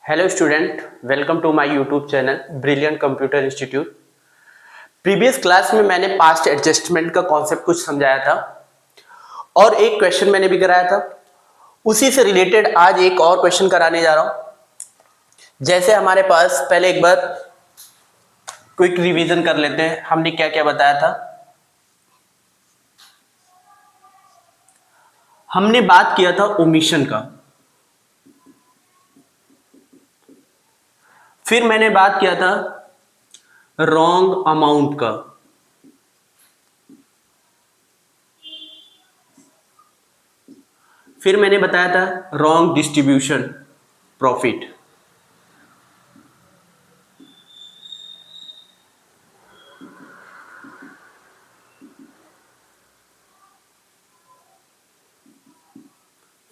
Hello student, welcome to my YouTube channel brilliant computer institute. Previous class में मैंने past adjustment का concept कुछ समझाया था और एक क्वेश्चन मैंने भी कराया था। उसी से रिलेटेड आज एक और क्वेश्चन कराने जा रहा हूं। जैसे हमारे पास पहले एक बार क्विक रिवीजन कर लेते हैं, हमने क्या क्या बताया था। हमने बात किया था ओमिशन का, फिर मैंने बात किया था रॉन्ग अमाउंट का, फिर मैंने बताया था रॉन्ग डिस्ट्रीब्यूशन प्रॉफिट,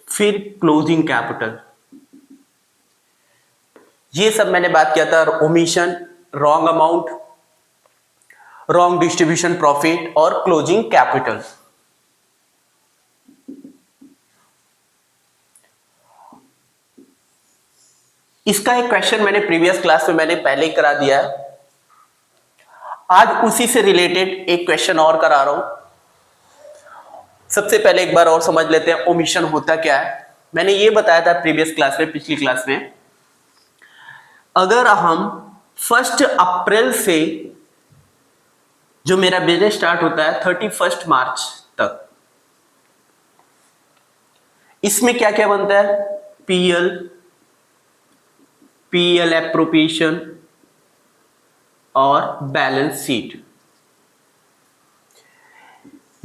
फिर क्लोजिंग कैपिटल। ये सब मैंने बात किया था omission, wrong amount, wrong distribution profit और क्लोजिंग कैपिटल। इसका एक क्वेश्चन मैंने प्रीवियस क्लास में मैंने पहले ही करा दिया है। आज उसी से रिलेटेड एक क्वेश्चन और करा रहा हूं। सबसे पहले एक बार और समझ लेते हैं ओमिशन होता क्या है। मैंने ये बताया था प्रीवियस क्लास में, पिछली क्लास में, अगर हम 1 अप्रैल से जो मेरा बिजनेस स्टार्ट होता है 31 मार्च तक, इसमें क्या क्या बनता है, पीएल एप्रोप्रिएशन और बैलेंस शीट।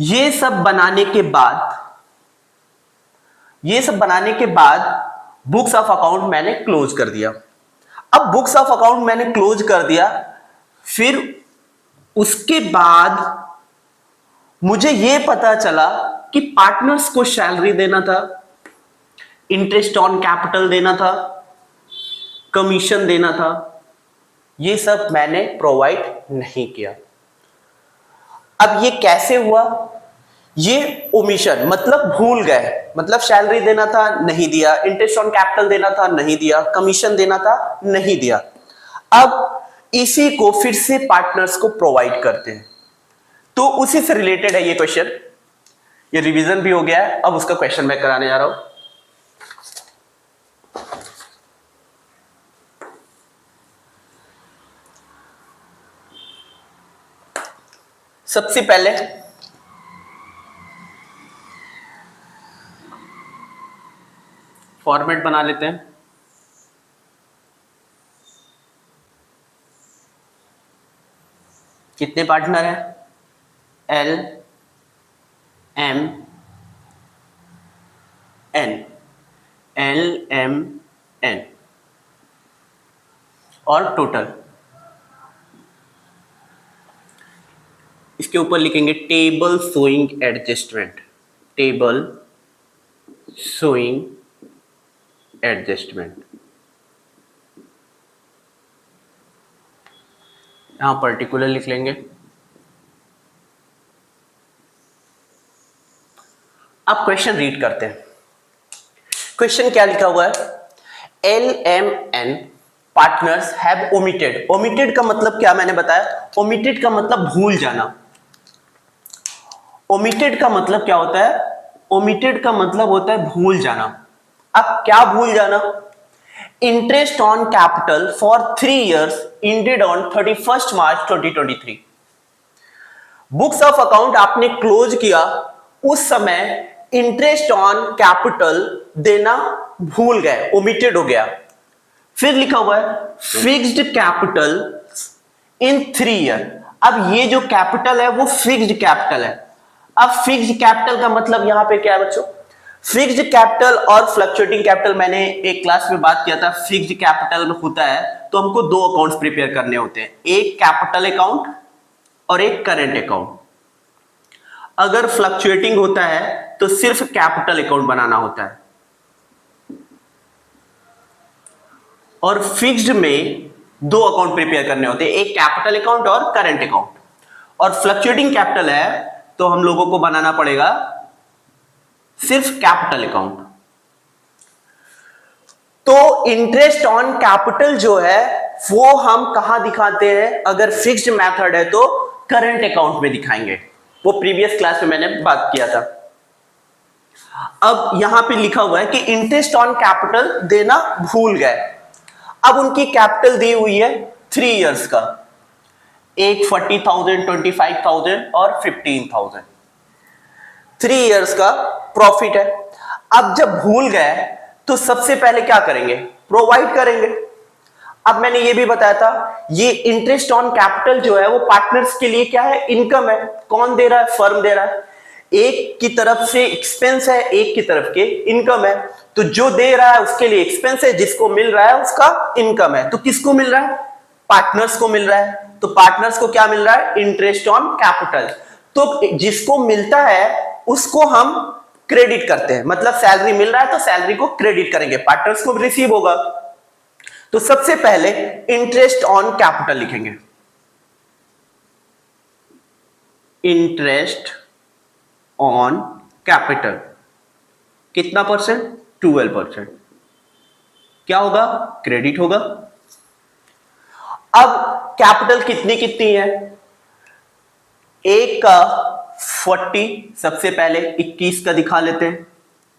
ये सब बनाने के बाद बुक्स ऑफ अकाउंट मैंने क्लोज कर दिया। अब बुक्स ऑफ अकाउंट मैंने क्लोज कर दिया, फिर उसके बाद मुझे यह पता चला कि पार्टनर्स को सैलरी देना था, इंटरेस्ट ऑन कैपिटल देना था, कमीशन देना था। ये सब मैंने प्रोवाइड नहीं किया। अब ये कैसे हुआ? ये ओमिशन मतलब भूल गए, मतलब सैलरी देना था नहीं दिया, इंटरेस्ट ऑन कैपिटल देना था नहीं दिया, कमीशन देना था नहीं दिया। अब इसी को फिर से पार्टनर्स को प्रोवाइड करते हैं। तो उसी से रिलेटेड है ये क्वेश्चन। ये रिवीजन भी हो गया है, अब उसका क्वेश्चन मैं कराने जा रहा हूं। सबसे पहले फॉर्मेट बना लेते हैं। कितने पार्टनर हैं? एल एम एन और टोटल। इसके ऊपर लिखेंगे table showing adjustment, table showing adjustment. यहां पर्टिकुलर लिख लेंगे। अब क्वेश्चन रीड करते हैं। क्वेश्चन क्या लिखा हुआ है? LMN partners have omitted. Omitted का मतलब क्या मैंने बताया? ओमिटेड का मतलब भूल जाना। ओमिटेड का मतलब क्या होता है? ओमिटेड का मतलब होता है भूल जाना। अब क्या भूल जाना? Interest on capital for 3 years ended on 31 March 2023। Books of account आपने क्लोज किया, उस समय इंटरेस्ट ऑन कैपिटल देना भूल गए, ओमिटेड हो गया। फिर लिखा हुआ है फिक्स्ड कैपिटल इन 3 year। अब ये जो कैपिटल है वो फिक्स्ड कैपिटल है। अब फिक्स्ड कैपिटल का मतलब यहां पे क्या है बच्चों? फिक्स्ड कैपिटल और फ्लक्चुएटिंग कैपिटल, मैंने एक क्लास में बात किया था। फिक्स्ड कैपिटल होता है तो हमको 2 अकाउंट्स प्रिपेयर करने होते हैं, एक कैपिटल अकाउंट और एक करंट अकाउंट। अगर फ्लक्चुएटिंग होता है तो सिर्फ कैपिटल अकाउंट बनाना होता है, और फिक्स्ड में 2 अकाउंट प्रिपेयर करने होते हैं, एक कैपिटल अकाउंट और करंट अकाउंट। और फ्लक्चुएटिंग कैपिटल है तो हम लोगों को बनाना पड़ेगा सिर्फ कैपिटल अकाउंट। तो इंटरेस्ट ऑन कैपिटल जो है वो हम कहां दिखाते हैं? अगर फिक्स्ड मेथड है तो करंट अकाउंट में दिखाएंगे, वो प्रीवियस क्लास में मैंने बात किया था। अब यहां पे लिखा हुआ है कि इंटरेस्ट ऑन कैपिटल देना भूल गए। अब उनकी कैपिटल दी हुई है 3 इयर्स का, एक 40,000, 25,000 और 15,000, 3 इयर्स का प्रॉफिट है। अब जब भूल गए तो सबसे पहले क्या करेंगे? प्रोवाइड करेंगे। अब मैंने ये भी बताया था, ये इंटरेस्ट ऑन कैपिटल जो है वो पार्टनर्स के लिए क्या है? इनकम है। कौन दे रहा है? फर्म दे रहा है। एक की तरफ से एक्सपेंस है, एक की तरफ के इनकम है। तो जो दे रहा है उसके लिए एक्सपेंस है, जिसको मिल रहा है उसका इनकम है। तो किसको मिल रहा है? पार्टनर्स को मिल रहा है। तो पार्टनर्स को क्या मिल रहा है? Interest on capital. तो जिसको मिलता है उसको हम क्रेडिट करते हैं, मतलब सैलरी मिल रहा है तो सैलरी को क्रेडिट करेंगे, पार्टनर्स को रिसीव होगा। तो सबसे पहले इंटरेस्ट ऑन कैपिटल लिखेंगे। इंटरेस्ट ऑन कैपिटल कितना परसेंट? 12%। क्या होगा? क्रेडिट होगा। अब कैपिटल कितनी कितनी है? एक का 40, सबसे पहले 21 का दिखा लेते हैं।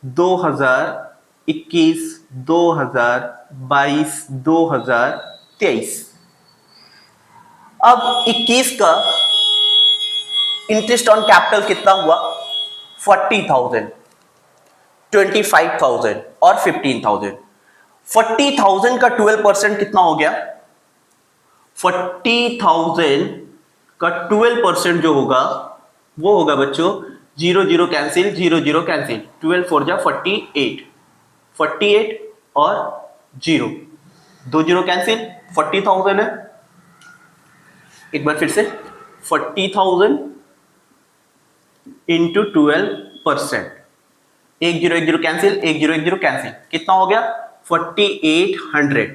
2021, 2022, 2023। अब 21 का इंटरेस्ट ऑन कैपिटल कितना हुआ? 40,000, 25,000 और 15,000। 40,000 का 12% कितना हो गया? 40,000 का 12% जो होगा वो होगा बच्चों, 0 0 कैंसिल, 0 0 कैंसिल, 12 4 जा 48, 48 और 0, 2 0 कैंसिल, 40,000 है। एक बार फिर से 40,000 इंटू 12%, 1 0 1 0 कैंसिल, 1 0 1 0 कैंसिल, कितना हो गया? 4800।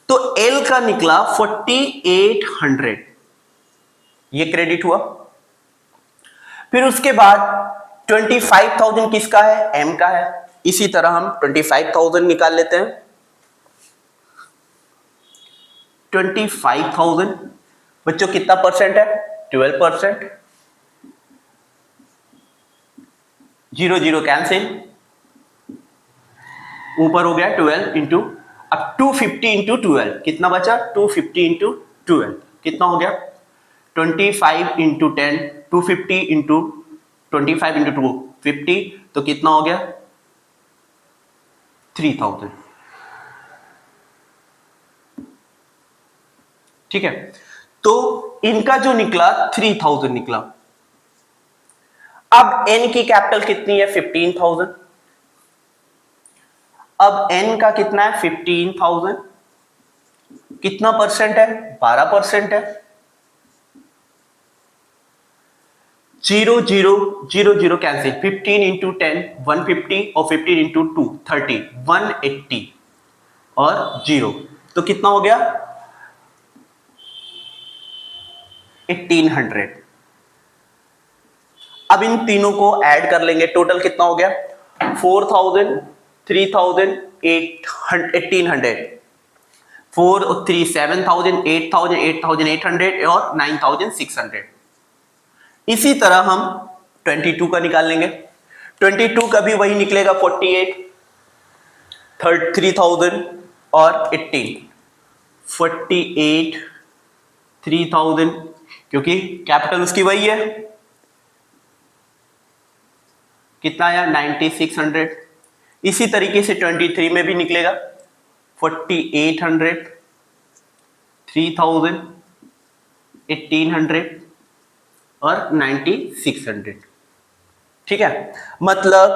तो एल का निकला 4800, ये क्रेडिट हुआ। फिर उसके बाद 25,000 किसका है? एम का है। इसी तरह हम 25,000 निकाल लेते हैं। 25,000 बच्चों कितना परसेंट है? 12%। 0 0 कैंसिल, ऊपर हो गया 12 इंटू, अब 250 इंटू 12 कितना बचा? 250 इंटू 12 कितना हो गया? 25 इंटू 10, 250 इंटू 25 इंटू 250, तो कितना हो गया? 3,000। ठीक है, तो इनका जो निकला 3,000 निकला। अब एन की कैपिटल कितनी है? 15,000। अब एन का कितना है? 15,000। कितना परसेंट है? 12% है। 0 0 0 0 कैंसिल, 15 इंटू 10 150 और 15 इंटू 2 30, 180 और 0, तो कितना हो गया? 1800। अब इन तीनों को ऐड कर लेंगे, टोटल कितना हो गया? 4,000, 3,000, 1800, 4 और 3 7,000, 8,000, 8,800 और 9,600। इसी तरह हम 22 का निकाल लेंगे। 22 का भी वही निकलेगा, 48, 3,000 और 18, 48, 3,000, क्योंकि कैपिटल उसकी वही है। कितना आया? 9,600। इसी तरीके से 23 में भी निकलेगा, 4,800, 3,000, 1,800 और 9,600। ठीक है, मतलब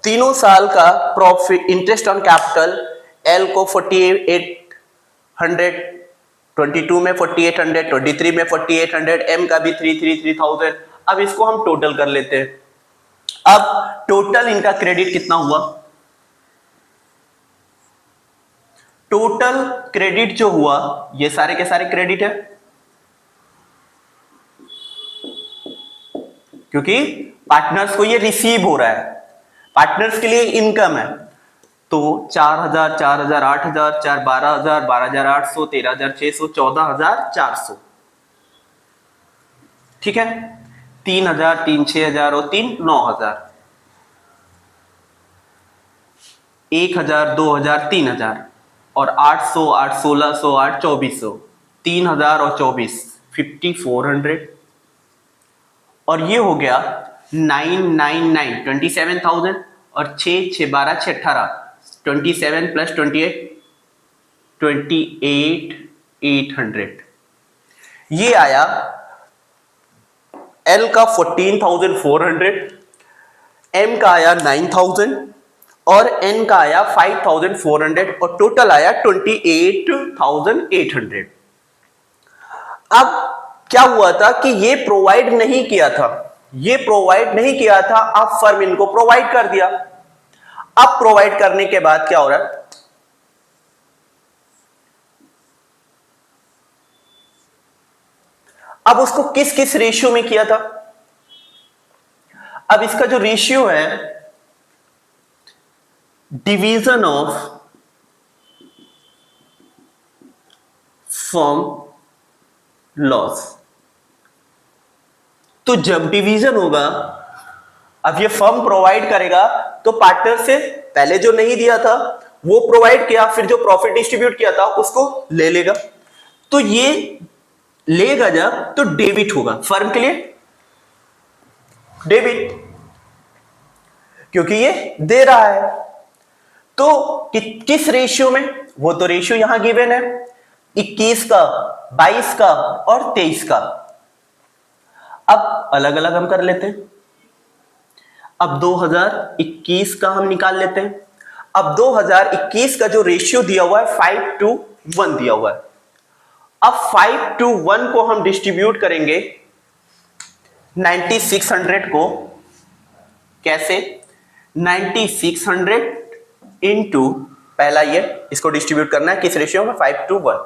तीनों साल का profit interest on capital L को 4,800, 22 में 4,800, 23 में 4,800, एम का भी 3,000। अब इसको हम टोटल कर लेते हैं। अब टोटल इनका क्रेडिट कितना हुआ? टोटल क्रेडिट जो हुआ, ये सारे के सारे क्रेडिट है, क्योंकि पार्टनर्स को ये रिसीव हो रहा है, पार्टनर्स के लिए इनकम है, तो 4,000, 4,000, 8,000, 4, 12,000, 12,800, 13,600, 14,400। ठीक है, 3,000, 3, 6,000 और 3, 9,000। 1,000, 2,000, 3,000 और 800, 8, 1,600, 8, 2,400। 3,000 और 24, 5,400। और ये हो गया 999, 27,000। और 6, 6, 12, 6, 18, 27 प्लस 28, 28,800। ये आया एल का 14,400, एम का आया 9,000 और एन का आया 5,400 और टोटल आया 28,800। अब क्या हुआ था कि ये प्रोवाइड नहीं किया था, ये प्रोवाइड नहीं किया था, अब फर्म इनको प्रोवाइड कर दिया। अब प्रोवाइड करने के बाद क्या हो रहा है, अब उसको किस किस रेशियो में किया था। अब इसका जो रेशियो है, डिवीजन ऑफ फर्म लॉस। तो जब डिवीजन होगा, अब ये फर्म प्रोवाइड करेगा तो पार्टनर से पहले जो नहीं दिया था वो प्रोवाइड किया, फिर जो प्रॉफिट डिस्ट्रीब्यूट किया था उसको ले लेगा। तो ये लेगा जब तो डेबिट होगा फर्म के लिए, डेबिट, क्योंकि ये दे रहा है। तो किस रेशियो में, वो तो रेशियो यहां गिवन है, 21 का, 22 का और 23 का। अब अलग अलग हम कर लेते हैं। अब 2021 का हम निकाल लेते हैं। अब 2021 का जो रेशियो दिया हुआ है 5:1 दिया हुआ है। अब 5:1 को हम डिस्ट्रीब्यूट करेंगे 9600 को। कैसे? 9600 इंटू, पहला ये इसको डिस्ट्रीब्यूट करना है किस रेशियो में, 5:1।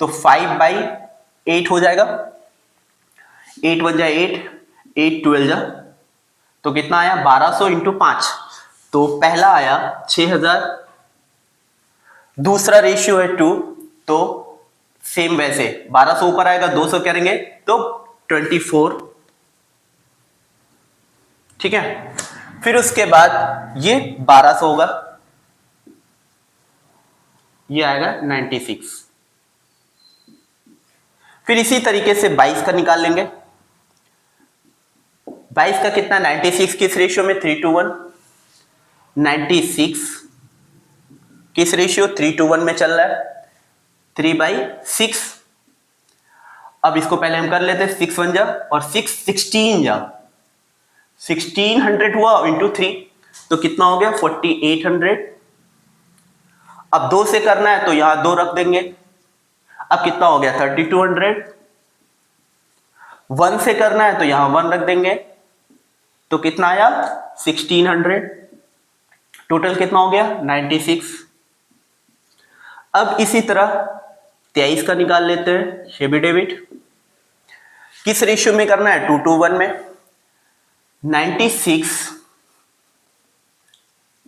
तो 5/8 हो जाएगा। 8 1 जा 8, 8 12 जा, तो कितना आया 1200 इंटू 5। तो पहला आया 6000, दूसरा रेशियो है 2, तो सेम वैसे 1200 ऊपर आएगा, 200 करेंगे तो 24। ठीक है, फिर उसके बाद ये 1200 होगा, ये आएगा 96। फिर इसी तरीके से 22 का निकाल लेंगे। 22 का कितना, 96 किस रेशियो में, 3:1। 96 किस रेशियो, 3:1 में चल रहा है, 3/6। अब इसको पहले हम कर लेते हैं, 6 1 जा और 6 16 जा, 1600 हुआ इंटू 3, तो कितना हो गया 4800। अब 2 से करना है तो यहां 2 रख देंगे, अब कितना हो गया 3200। 1 से करना है तो यहां 1 रख देंगे, तो कितना आया 1600। टोटल कितना हो गया 96। अब इसी तरह 23 का निकाल लेते हैं, ये भी डेबिट। किस रेशियो में करना है, 2:1 में।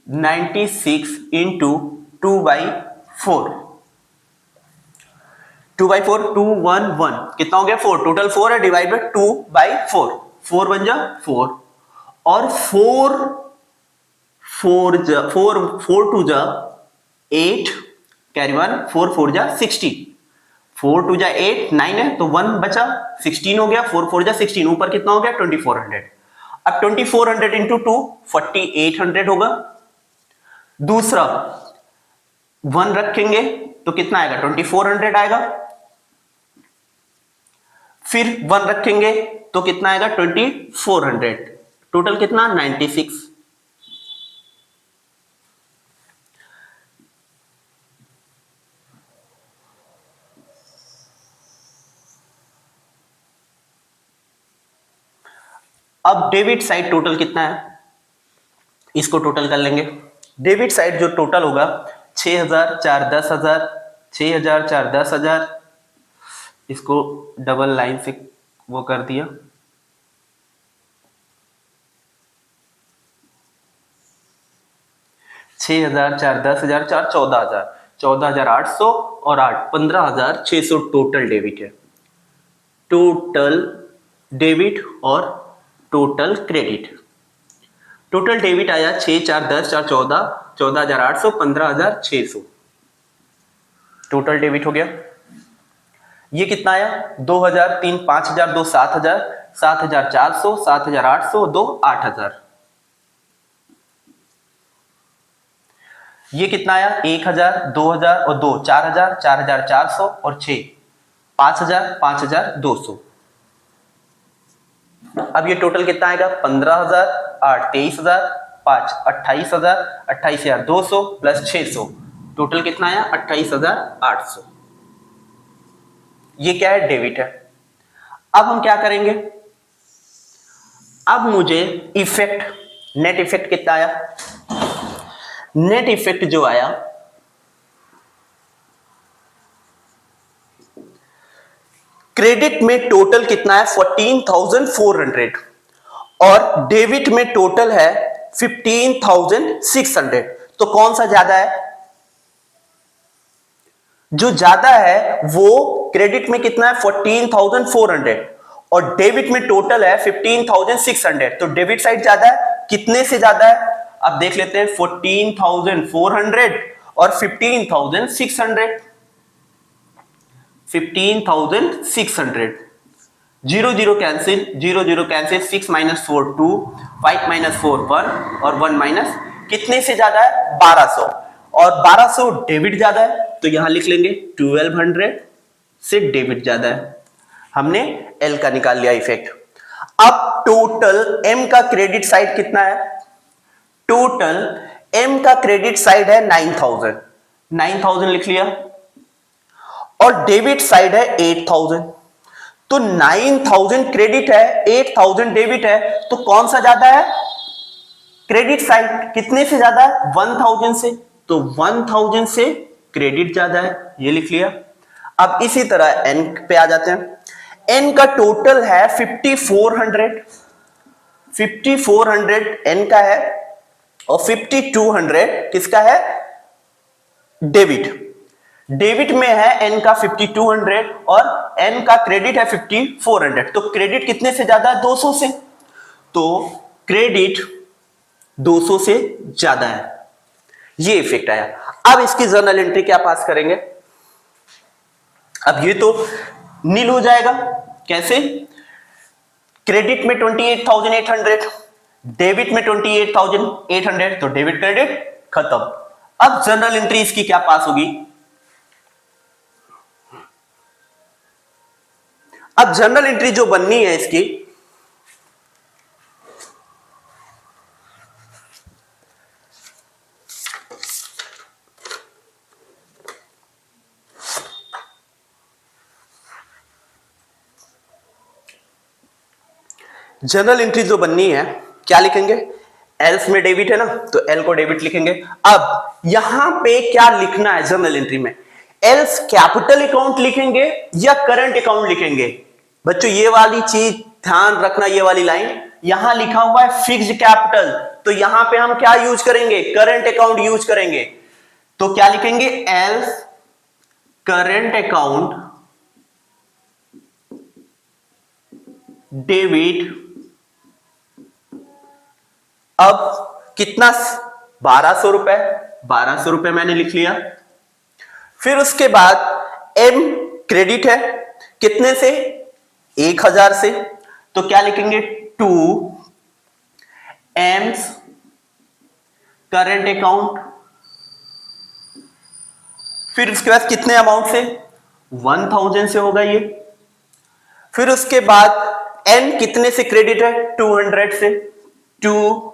96 इंटू 2/4, 2/4, 211, कितना हो गया 4, टोटल 4 है, डिवाइड बाय 2/4, 4 बन जा 4 और 4 2 जा 8, कैरी 1, 4 4 जा 16, 4 2 जा 8, 9 है तो 1 बचा, 16 हो गया, 4 4 जा 16, ऊपर कितना हो गया 2400। अब 2400 इंटू 2, 4800 होगा। दूसरा 1 रखेंगे तो कितना आएगा 2400 आएगा, फिर 1 रखेंगे तो कितना आएगा 2400, टोटल कितना 96। अब डेबिट साइड टोटल कितना है, इसको टोटल कर लेंगे। डेबिट साइड जो टोटल होगा 6,000, 4, 10,000, 6,000, 4, 10,000, इसको डबल लाइन से वो कर दिया। 6,000, 4, 10,000, 4, 14,000, 14,800 और 8, 15,600 टोटल डेबिट है। टोटल डेबिट और टोटल क्रेडिट। टोटल डेबिट आया 6, 4, 10, 4, 14, 14,800, 15,600 टोटल डेबिट हो गया। ये कितना आया 2,000, 3, 5,000, 2, 7,000, 7,400, 7,800, 2, 8,000। ये कितना आया 1,000, 2,000 और 2, 4,000, 4,400 और 6, 5,000, 5,200। अब ये टोटल कितना आएगा 15,000, 8, 23,000, 5, 28,000, 28,200 प्लस 600 टोटल कितना आया 28,800। ये क्या है डेबिट है। अब हम क्या करेंगे, अब मुझे इफेक्ट नेट इफेक्ट कितना आया, नेट इफेक्ट जो आया क्रेडिट में टोटल कितना है 14,400 और डेबिट में टोटल है 15,600। तो कौन सा ज्यादा है, जो ज्यादा है वो क्रेडिट में कितना है 14,400 और डेबिट में टोटल है 15,600। तो डेबिट साइड ज्यादा है, कितने से ज्यादा है अब देख लेते हैं 14,400 और 15,600। 15,600 0 0 कैंसिल, 0 0 कैंसिल, 6 - 4 2, 5 - 4 1 और 1 माइनस कितने से ज्यादा है 1200 और 1200 डेबिट ज्यादा है तो यहां लिख लेंगे 1200 से डेबिट ज्यादा है। हमने एल का निकाल लिया इफेक्ट। अब टोटल एम का क्रेडिट साइड कितना है, टोटल एम का क्रेडिट साइड है 9,000, 9,000 लिख लिया और डेबिट साइड है 8,000। तो 9,000 क्रेडिट है 8,000 डेबिट है तो कौन सा ज्यादा है, क्रेडिट साइड कितने से ज्यादा है 1,000 से, तो 1,000 से क्रेडिट ज्यादा है, ये लिख लिया। अब इसी तरह एन पे आ जाते हैं। एन का टोटल है 5,400, 5,400 एन का है और 5,200 किसका है डेबिट। डेबिट में है एन का 5,200 और एन का क्रेडिट है 5,400। तो क्रेडिट कितने से ज्यादा है 200 से, तो क्रेडिट 200 से ज्यादा है, ये इफेक्ट आया। अब इसकी जर्नल एंट्री क्या पास करेंगे, अब ये तो नील हो जाएगा। कैसे, क्रेडिट में 28,800, डेबिट में 28,800 तो डेबिट क्रेडिट खत्म। अब जर्नल एंट्री इसकी क्या पास होगी, अब जर्नल एंट्री जो बननी है इसकी, जर्नल एंट्री जो बननी है क्या लिखेंगे, एल्स में डेबिट है ना तो एल को डेबिट लिखेंगे। अब यहां पे क्या लिखना है जर्नल एंट्री में, एल्स कैपिटल अकाउंट लिखेंगे या करंट अकाउंट लिखेंगे। बच्चों ये वाली चीज ध्यान रखना, ये वाली लाइन यहां लिखा हुआ है फिक्स्ड कैपिटल, तो यहां पे हम क्या यूज करेंगे, करंट अकाउंट यूज करेंगे। तो क्या लिखेंगे, एल्स करंट अकाउंट डेबिट। अब कितना 1,200 रुपए, 1,200 रुपए मैंने लिख लिया। फिर उसके बाद एम क्रेडिट है कितने से 1,000 से, तो क्या लिखेंगे टू एम्स करंट अकाउंट। फिर उसके बाद कितने अमाउंट से 1,000 से होगा ये। फिर उसके बाद एन कितने से क्रेडिट है 200 से, टू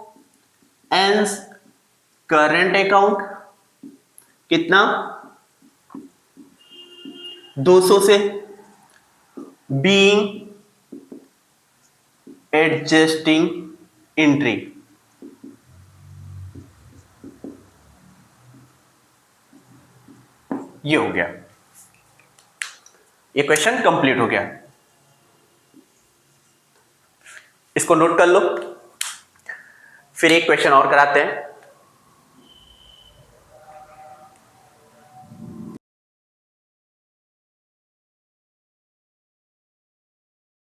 एन्स करंट अकाउंट कितना 200 से, बीइंग एडजस्टिंग एंट्री। ये हो गया, ये क्वेश्चन कंप्लीट हो गया। इसको नोट कर लो, फिर एक क्वेश्चन और कराते हैं।